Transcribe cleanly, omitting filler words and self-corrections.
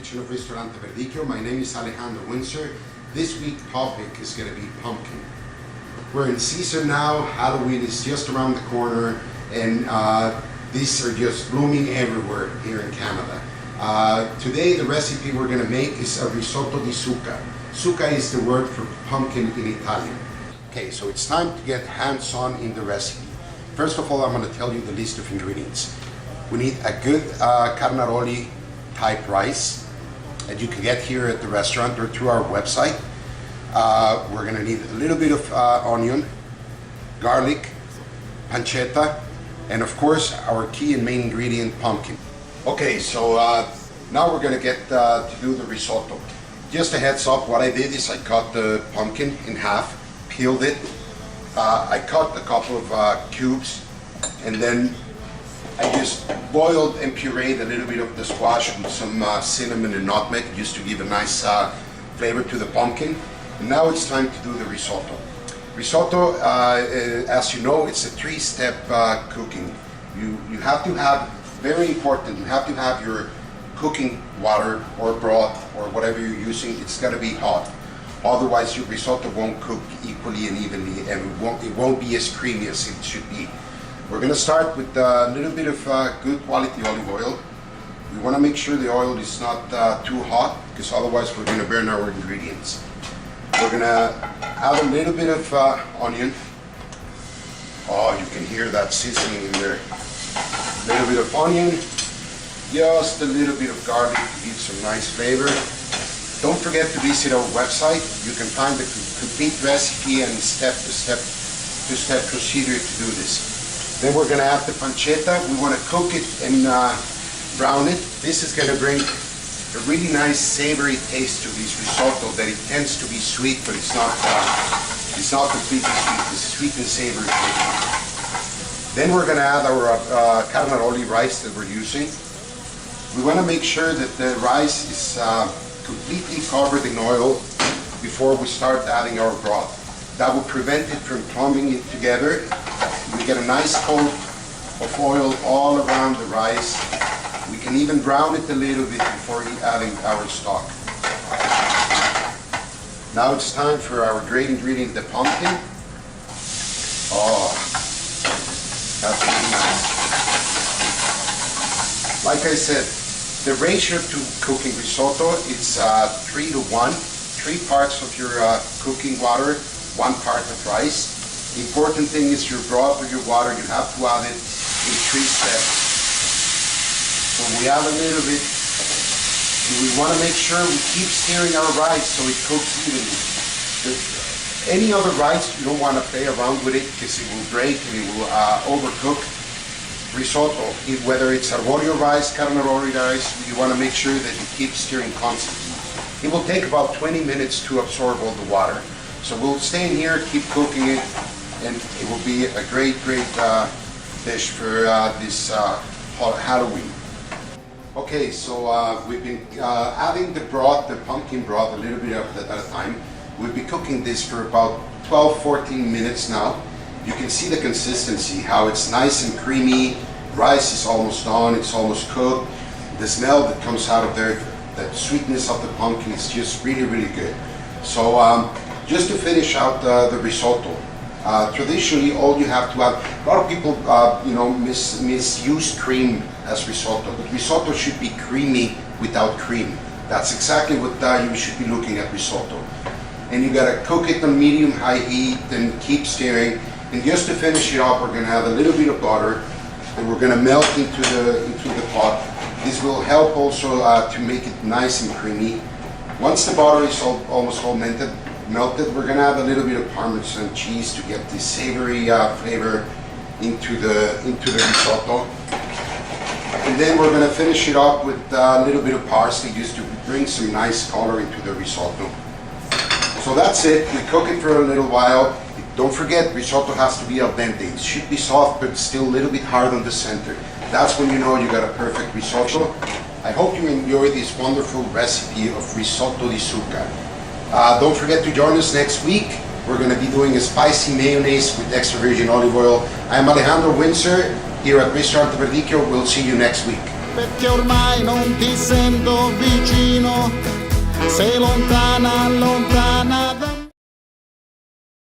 kitchen of Ristorante Verdicchio. My name is Alejandro Windsor. This week's topic is going to be pumpkin. We're in season now. Halloween is just around the corner, and these are just blooming everywhere here in Canada. Today the recipe we're going to make is a risotto di zucca. Zucca is the word for pumpkin in Italian. Okay, so it's time to get hands-on in the recipe. First of all, I'm going to tell you the list of ingredients. We need a good carnaroli type rice that you can get here at the restaurant or through our website. We're going to need a little bit of onion, garlic, pancetta, and of course our key and main ingredient, pumpkin. Okay, so now we're going to get to do the risotto. Just a heads up, what I did is I cut the pumpkin in half, peeled it, I cut a couple of cubes, and then I just boiled and pureed a little bit of the squash with some cinnamon and nutmeg, just to give a nice flavor to the pumpkin. And now it's time to do the risotto. Risotto, as you know, it's a three-step cooking. You have to have, very important, you have to have your cooking water or broth or whatever you're using, it's got to be hot. Otherwise your risotto won't cook equally and evenly, and it won't be as creamy as it should be. We're going to start with a little bit of good quality olive oil. We want to make sure the oil is not too hot, because otherwise we're going to burn our ingredients. We're going to add a little bit of onion. Oh, you can hear that sizzling in there. A little bit of onion, just a little bit of garlic to give some nice flavor. Don't forget to visit our website. You can find the complete recipe and step-to-step procedure to do this. Then we're going to add the pancetta. We want to cook it and brown it. This is going to bring a really nice savory taste to this risotto. That it tends to be sweet, but it's not completely sweet. It's sweet and savory. Then we're going to add our carnaroli rice that we're using. We want to make sure that the rice is completely covered in oil before we start adding our broth. That will prevent it from clumping it together. We get a nice coat of oil all around the rice. We can even brown it a little bit before adding our stock. Now it's time for our great ingredient, the pumpkin. Oh, that's really nice. Like I said, the ratio to cooking risotto, it's 3 to 1. 3 parts of your cooking water, 1 part of rice. The important thing is your broth or your water, you have to add it in 3 steps. So we add a little bit. We want to make sure we keep stirring our rice so it cooks evenly. Any other rice, you don't want to play around with it because it will break and it will overcook. Risotto, whether it's arborio rice, carnaroli rice, you want to make sure that you keep stirring constantly. It will take about 20 minutes to absorb all the water. So we'll stay in here, keep cooking it, and it will be a great dish for this Halloween. Okay, so we've been adding the broth, the pumpkin broth, a little bit at a time. We'll be cooking this for about 12-14 minutes now. You can see the consistency, how it's nice and creamy. Rice is almost done, it's almost cooked. The smell that comes out of there, that sweetness of the pumpkin is just really, really good. So just to finish out the risotto, traditionally all you have to add, a lot of people misuse cream as risotto, but risotto should be creamy without cream. That's exactly what you should be looking at risotto. And you gotta cook it on medium-high heat and keep stirring. And just to finish it off, we're going to add a little bit of butter, and we're going to melt into the pot. This will help also to make it nice and creamy. Once the butter is almost all melted, we're going to add a little bit of Parmesan cheese to get the savory flavor into the risotto. And then we're going to finish it up with a little bit of parsley, just to bring some nice color into the risotto. So that's it. We cook it for a little while. Don't forget, risotto has to be al dente. It should be soft, but still a little bit hard on the center. That's when you know you got a perfect risotto. I hope you enjoy this wonderful recipe of risotto di zucca. Don't forget to join us next week. We're going to be doing a spicy mayonnaise with extra virgin olive oil. I'm Alejandro Windsor here at Ristorante Verdicchio. We'll see you next week. Perché ormai non ti sento vicino. sei lontana, lontana